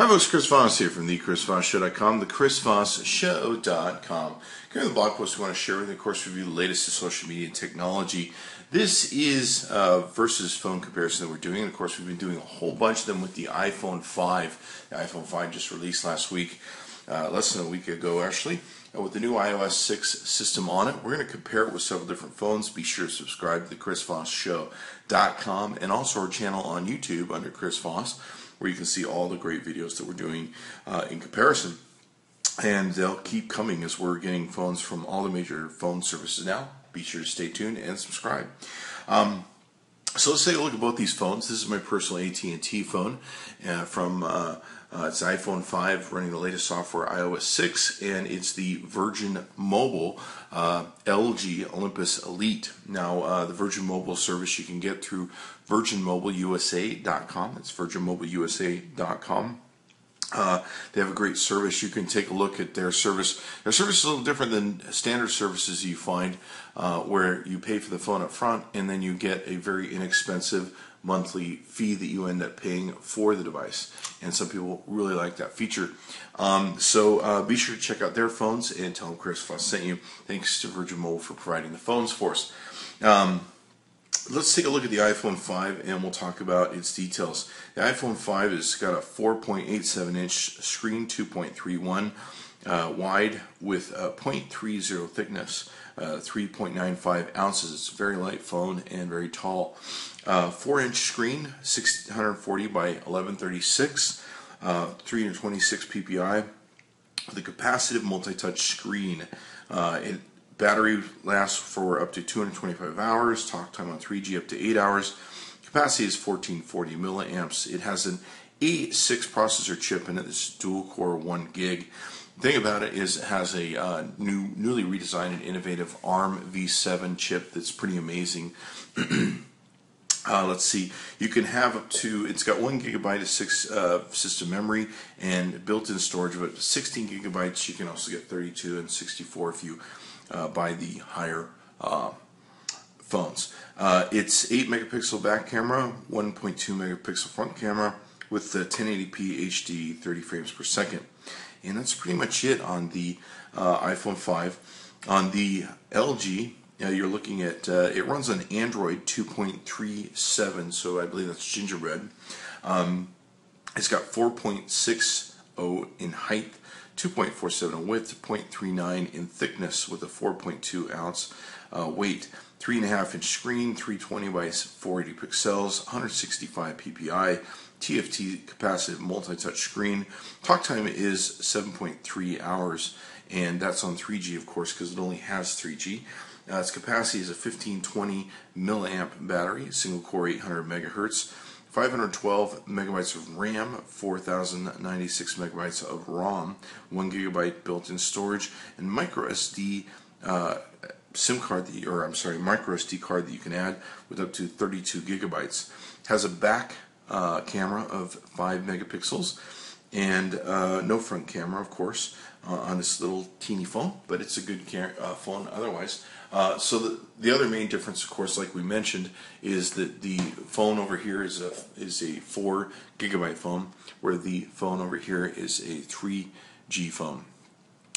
Hi folks, Chris Voss here from thechrisvossshow.com, thechrisvossshow.com. Here in the blog post we want to share with you, of course, review the latest in social media and technology. This is versus phone comparison that we're doing, and of course we've been doing a whole bunch of them with the iPhone 5. The iPhone 5 just released last week, less than a week ago actually, with the new iOS 6 system on it. We're going to compare it with several different phones. Be sure to subscribe to thechrisvossshow.com and also our channel on YouTube under Chris Voss, where you can see all the great videos that we're doing in comparison. And they'll keep coming as we're getting phones from all the major phone services now. Be sure to stay tuned and subscribe. So let's take a look at both these phones. This is my personal AT&T phone from it's iPhone 5 running the latest software iOS 6, and it's the Virgin Mobile LG Olympus Elite. Now the Virgin Mobile service you can get through virginmobileusa.com. It's virginmobileusa.com. They have a great service. You can take a look at their service. Their service is a little different than standard services you find where you pay for the phone up front and then you get a very inexpensive monthly fee that you end up paying for the device. And some people really like that feature. So be sure to check out their phones and tell them Chris Voss sent you. Thanks to Virgin Mobile for providing the phones for us. Let's take a look at the iPhone 5 and we'll talk about its details. The iPhone 5 has got a 4.87 inch screen, 2.31 wide with 0.30 thickness, 3.95 ounces. It's a very light phone and very tall. 4-inch screen, 640 by 1136, 326 ppi, with a capacitive multi-touch screen. Battery lasts for up to 225 hours, talk time on 3G up to 8 hours. Capacity is 1440 milliamps. It has an A6 processor chip in it. It's dual core 1 gig. The thing about it is it has a newly redesigned and innovative ARM V7 chip that's pretty amazing. Let's see, you can have up to, it's got 1 gigabyte of system memory and built-in storage of up to 16 gigabytes. You can also get 32 and 64 if you buy the higher phones. It's 8 megapixel back camera, 1.2 megapixel front camera with the 1080p HD 30 frames per second. And that's pretty much it on the iPhone 5. On the LG, you're looking at, it runs on Android 2.37, so I believe that's gingerbread. It's got 4.60 in height, 2.47 in width, 0.39 in thickness with a 4.2 ounce weight, 3.5 inch screen, 320 by 480 pixels, 165 ppi, TFT capacitive multi-touch screen. Talk time is 7.3 hours, and that's on 3G, of course, because it only has 3G. Its capacity is a 1520 milliamp battery, single core 800 megahertz, 512 megabytes of RAM, 4096 megabytes of ROM, 1 gigabyte built-in storage, and micro SD SIM card micro SD card that you can add with up to 32 gigabytes. Has a back camera of 5 megapixels and no front camera, of course, on this little teeny phone, but it's a good phone otherwise. So the other main difference, of course, like we mentioned, is that the phone over here is a 4 gigabyte phone, where the phone over here is a 3G phone,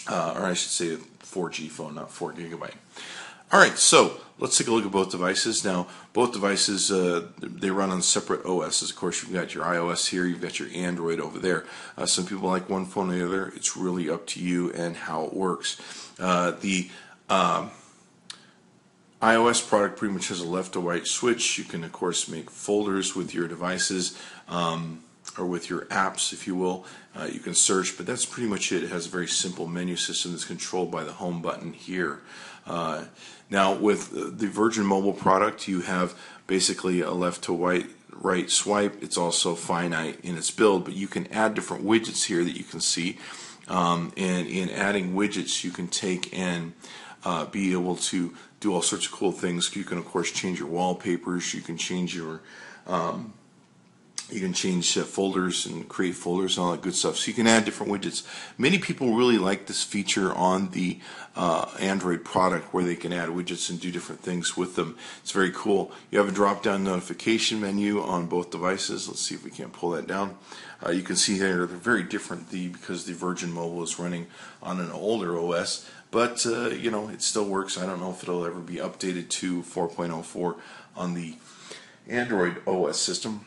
or I should say a 4G phone, not 4 gigabyte. All right, so let's take a look at both devices. Now, both devices, they run on separate OSs. Of course, you've got your iOS here, you've got your Android over there. Some people like one phone or the other. It's really up to you and how it works. The iOS product pretty much has a left to right switch. You can, of course, make folders with your devices, or with your apps, if you will. You can search, but that's pretty much it. It has a very simple menu system that's controlled by the home button here. Now, with the Virgin Mobile product, you have basically a left to right swipe. It's also finite in its build, but you can add different widgets here that you can see. And in adding widgets, you can take and be able to do all sorts of cool things. You can, of course, change your wallpapers. You can change your You can change folders and create folders and all that good stuff. So you can add different widgets. Many people really like this feature on the Android product where they can add widgets and do different things with them. It's very cool. You have a drop-down notification menu on both devices. Let's see if we can't pull that down. You can see here they're very different because the Virgin Mobile is running on an older OS. But, you know, it still works. I don't know if it'll ever be updated to 4.04 on the Android OS system.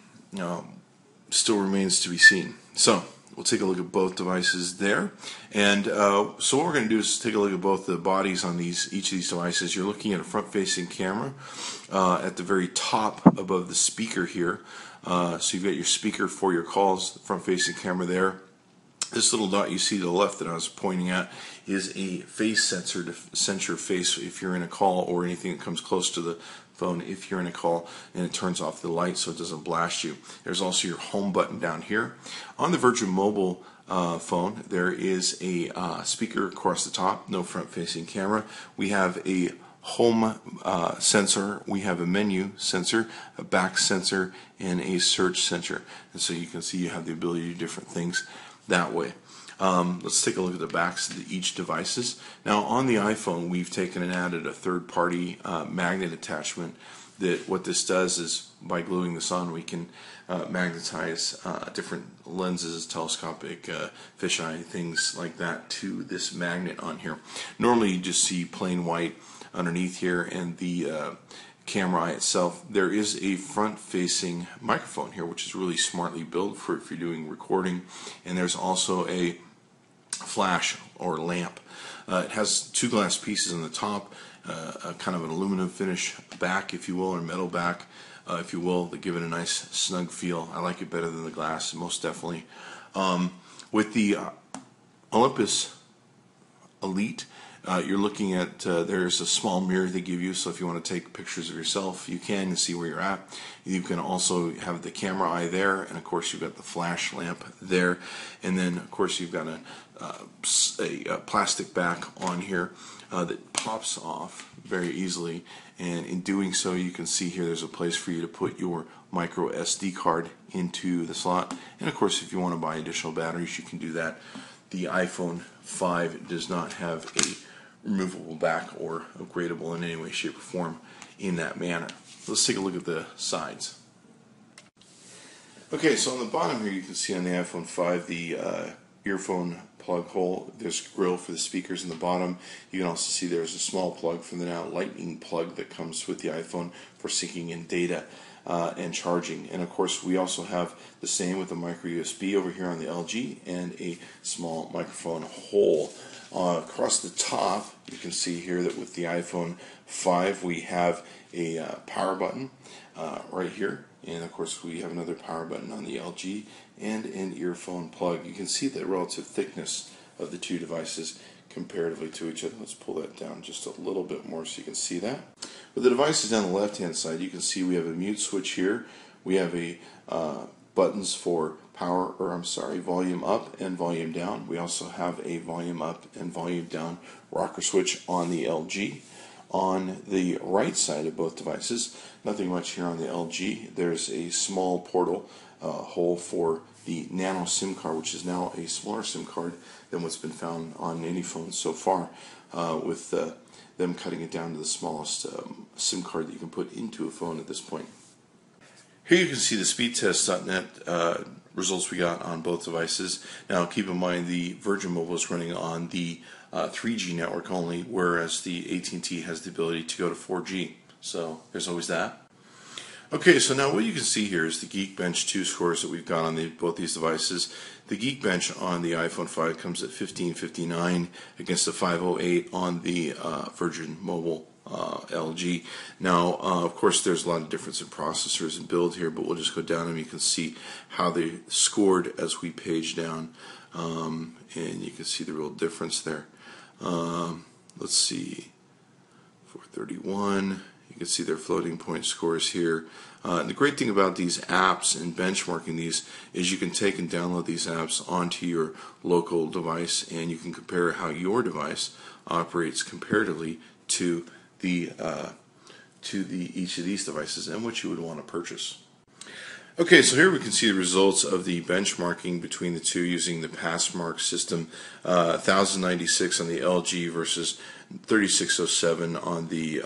Still remains to be seen. So we'll take a look at both devices there, and so what we're going to do is take a look at both the bodies on each of these devices. You're looking at a front-facing camera at the very top above the speaker here. So you've got your speaker for your calls, front-facing camera there. This little dot you see to the left that I was pointing at is a face sensor to censor face if you're in a call, or anything that comes close to the phone if you're in a call, and it turns off the light so it doesn't blast you. There's also your home button down here. On the Virgin Mobile phone, there is a speaker across the top, no front-facing camera. We have a home sensor, we have a menu sensor, a back sensor, and a search sensor. And so you can see you have the ability to do different things that way. Let's take a look at the backs of each devices. Now on the iPhone, we've taken and added a third-party magnet attachment. That what this does is, by gluing this on, we can magnetize different lenses, telescopic, fisheye, things like that to this magnet on here. Normally you just see plain white underneath here, and the camera eye itself. There is a front-facing microphone here, which is really smartly built for if you're doing recording, and there's also a flash or lamp. It has two glass pieces on the top, a kind of an aluminum finish back, if you will, or metal back, if you will, that give it a nice snug feel. I like it better than the glass, most definitely. With the Olympus Elite, you're looking at, there's a small mirror they give you, so if you want to take pictures of yourself, you can and see where you're at. You can also have the camera eye there, and of course you've got the flash lamp there, and then of course you've got a plastic back on here that pops off very easily, and in doing so you can see here there's a place for you to put your micro SD card into the slot, and of course if you want to buy additional batteries you can do that. The iPhone 5 does not have a removable back or upgradable in any way, shape, or form in that manner. Let's take a look at the sides. Okay, so on the bottom here you can see on the iPhone 5 the earphone plug hole. There's a grill for the speakers in the bottom. You can also see there's a small plug from the now lightning plug that comes with the iPhone for syncing in data and charging. And of course we also have the same with the micro USB over here on the LG, and a small microphone hole. Across the top you can see here that with the iPhone 5 we have a power button right here, and of course we have another power button on the LG and an earphone plug. You can see the relative thickness of the two devices comparatively to each other. Let's pull that down just a little bit more so you can see that. With the devices down the left hand side, you can see we have a mute switch here. We have a buttons for volume up and volume down. We also have a volume up and volume down rocker switch on the LG. On the right side of both devices, nothing much here on the LG. There's a small portal hole for the Nano SIM card, which is now a smaller SIM card than what's been found on any phone so far, with them cutting it down to the smallest SIM card that you can put into a phone at this point. Here you can see the speedtest.net results we got on both devices. Now keep in mind the Virgin Mobile is running on the 3G network only, whereas the AT&T has the ability to go to 4G. So there's always that. Okay, so now what you can see here is the Geekbench 2 scores that we've got on both these devices. The Geekbench on the iPhone 5 comes at 1559 against the 508 on the Virgin Mobile LG. Now, of course, there's a lot of difference in processors and build here, but we'll just go down and you can see how they scored as we page down, and you can see the real difference there. Let's see, 431. You can see their floating point scores here. And the great thing about these apps and benchmarking these is you can take and download these apps onto your local device, and you can compare how your device operates comparatively to each of these devices and what you would want to purchase. Okay, so here we can see the results of the benchmarking between the two using the Passmark system. 1096 on the LG versus 3607 on the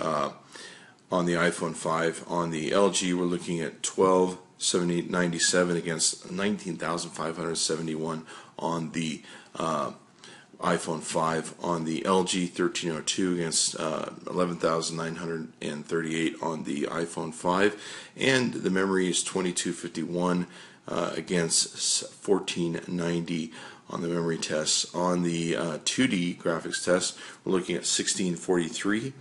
iPhone 5. On the LG, we're looking at 1297 against 19,571 on the iPhone 5. On the LG, 1302 against 11,938 on the iPhone 5, and the memory is 2251 against 1490 on the memory tests. On the 2D graphics test, we're looking at 1643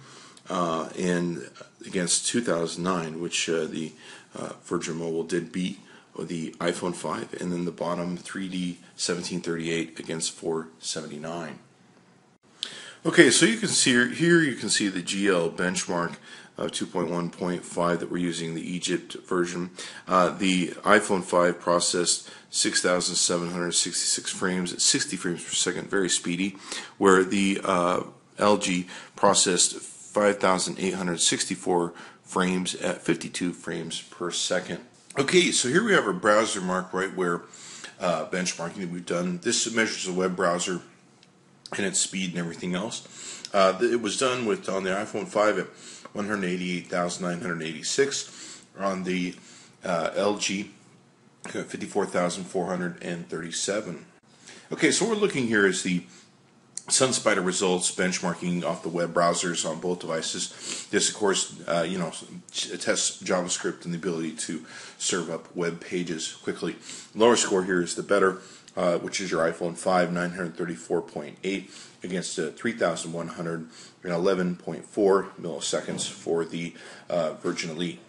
and against 2009, which the Virgin Mobile did beat the iPhone 5, and then the bottom 3D 1738 against 479. Okay, so you can see here you can see the GL benchmark 2.1.5 that we're using, the Egypt version. The iPhone 5 processed 6,766 frames at 60 frames per second, very speedy, where the LG processed 5,864 frames at 52 frames per second. Okay, so here we have our browser mark right where benchmarking that we've done. This measures the web browser and its speed and everything else. It was done on the iPhone 5 at 188,986. On the LG, 54,437. Okay, so what we're looking here is the SunSpider results benchmarking off the web browsers on both devices. This, of course, tests JavaScript and the ability to serve up web pages quickly. Lower score here is the better, which is your iPhone 5, 934.8 against 3,111.4 milliseconds for the Virgin Elite.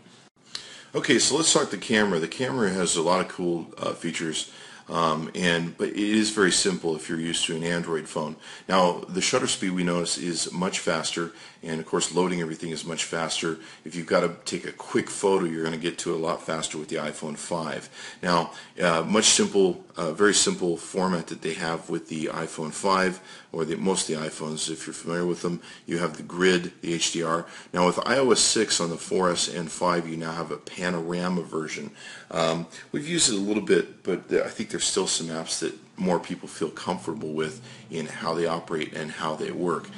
Okay, so let's talk the camera. The camera has a lot of cool features. But it is very simple if you're used to an Android phone. Now, the shutter speed we notice is much faster, and of course loading everything is much faster. If you've got to take a quick photo, you're going to get to it a lot faster with the iPhone 5. Now, very simple format that they have with the iPhone 5, or most of the iPhones, if you're familiar with them. You have the grid, the HDR. Now, with iOS 6 on the 4S and 5, you now have a panorama version. We've used it a little bit, but I think there's still some apps that more people feel comfortable with in how they operate and how they work.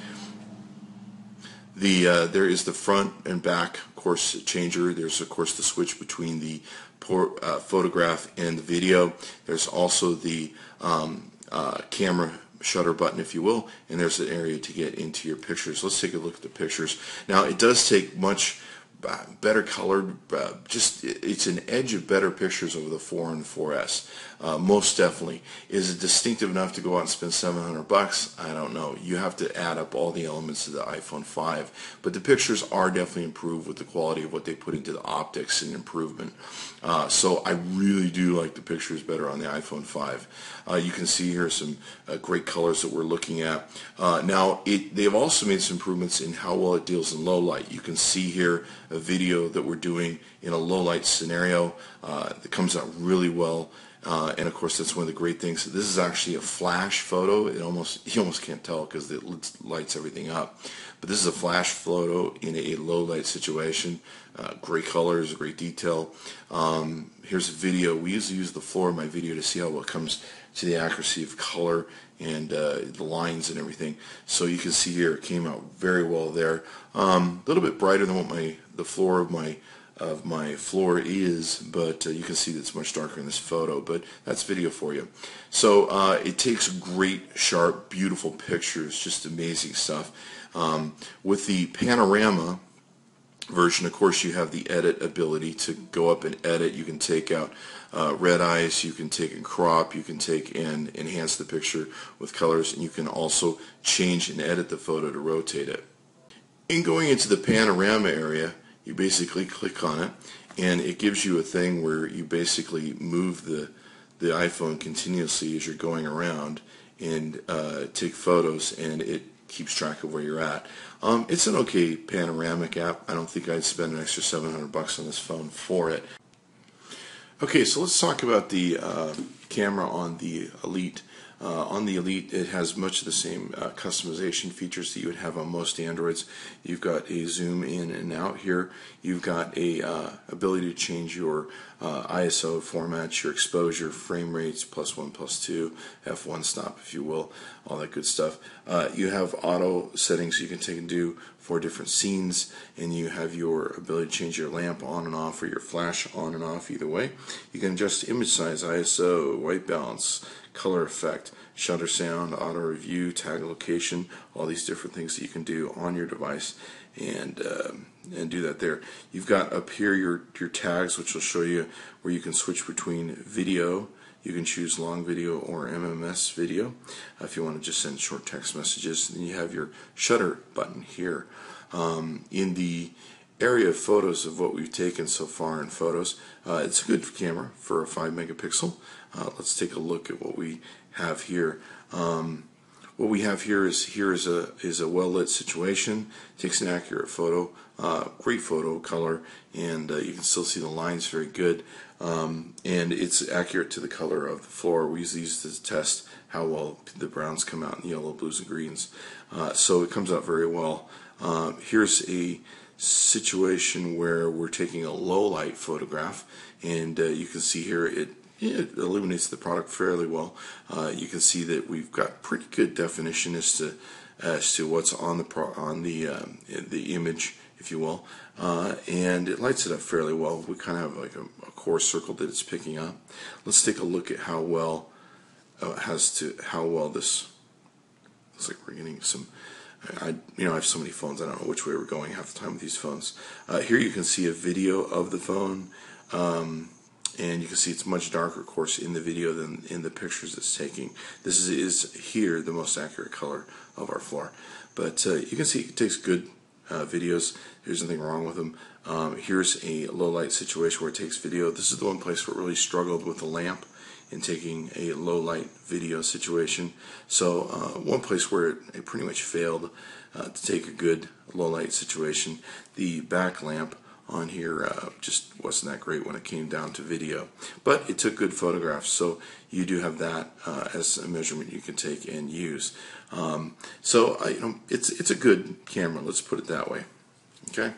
There is the front and back, of course, changer. There's, of course, the switch between the photograph and the video. There's also the camera shutter button, if you will, and there's an area to get into your pictures. Let's take a look at the pictures. Now, it does take much better colored, it's an edge of better pictures over the 4 and 4S. Most definitely. Is it distinctive enough to go out and spend $700? I don't know. You have to add up all the elements of the iPhone 5. But the pictures are definitely improved with the quality of what they put into the optics and improvement. So I really do like the pictures better on the iPhone 5. You can see here some great colors that we're looking at. Now, they've also made some improvements in how well it deals in low light. You can see here a video that we're doing in a low light scenario that comes out really well. And of course, that's one of the great things. This is actually a flash photo. You almost can't tell because it lights everything up. But this is a flash photo in a low light situation. Great colors, great detail. Here's a video. We usually use the floor of my video to see how it comes to the accuracy of color and the lines and everything. So you can see here it came out very well there. A little bit brighter than what the floor of my floor is, but you can see that it's much darker in this photo, but that's video for you. So it takes great, sharp, beautiful pictures, just amazing stuff. With the panorama version, of course, you have the edit ability to go up and edit. You can take out red eyes, you can take and crop, you can take and enhance the picture with colors, and you can also change and edit the photo to rotate it. In going into the panorama area, you basically click on it, and it gives you a thing where you basically move the iPhone continuously as you're going around and take photos, and it keeps track of where you're at. It's an okay panoramic app. I don't think I'd spend an extra $700 on this phone for it. Okay, so let's talk about the camera on the Elite. On the Elite, it has much of the same customization features that you would have on most Androids. You've got a zoom in and out here. You've got a ability to change your ISO formats, your exposure, frame rates, +1, +2, f1 stop, if you will, all that good stuff. You have auto settings you can take and do for different scenes, and you have your ability to change your lamp on and off or your flash on and off, either way. You can adjust image size, ISO, white balance, color effect, shutter sound, auto review, tag location, all these different things that you can do on your device, and do that there. You've got up here your tags, which will show you where you can switch between video. You can choose long video or MMS video if you want to just send short text messages. Then you have your shutter button here. In the area of photos of what we've taken so far in photos, it's a good camera for a 5 megapixel. Let's take a look at what we have here. What we have here is a well-lit situation. Takes an accurate photo, great photo color, and you can still see the lines very good. And it's accurate to the color of the floor. We use these to test how well the browns come out in yellow, blues, and greens. So it comes out very well. Here's a situation where we're taking a low light photograph, and you can see here it illuminates the product fairly well. You can see that we've got pretty good definition as to what's on the image, if you will, and it lights it up fairly well. We kind of have like a core circle that it's picking up. Let's take a look at how well this looks like. We're getting some. I have so many phones, I don't know which way we're going half the time with these phones. Here you can see a video of the phone, and you can see it's much darker, of course, in the video than in the pictures it's taking. This is here the most accurate color of our floor. But you can see it takes good videos. There's nothing wrong with them. Here's a low light situation where it takes video. This is the one place where it really struggled with the lamp in taking a low light video situation. So one place where it pretty much failed to take a good low light situation. The back lamp on here just wasn't that great when it came down to video, but it took good photographs, so you do have that as a measurement you can take and use. It's a good camera, let's put it that way. Okay.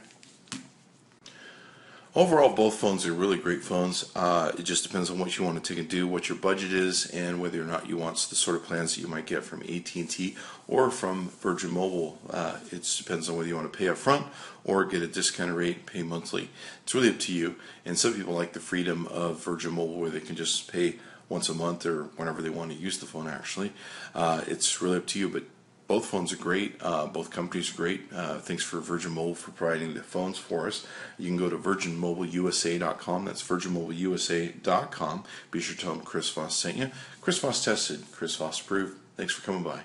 Overall, both phones are really great phones. It just depends on what you want to take and do, what your budget is, and whether or not you want the sort of plans that you might get from AT&T or from Virgin Mobile. It depends on whether you want to pay up front or get a discounted rate, pay monthly. It's really up to you. And some people like the freedom of Virgin Mobile where they can just pay once a month or whenever they want to use the phone, actually. It's really up to you, but both phones are great. Both companies are great. Thanks for Virgin Mobile for providing the phones for us. You can go to virginmobileusa.com. That's virginmobileusa.com. Be sure to tell them Chris Voss sent you. Chris Voss tested. Chris Voss approved. Thanks for coming by.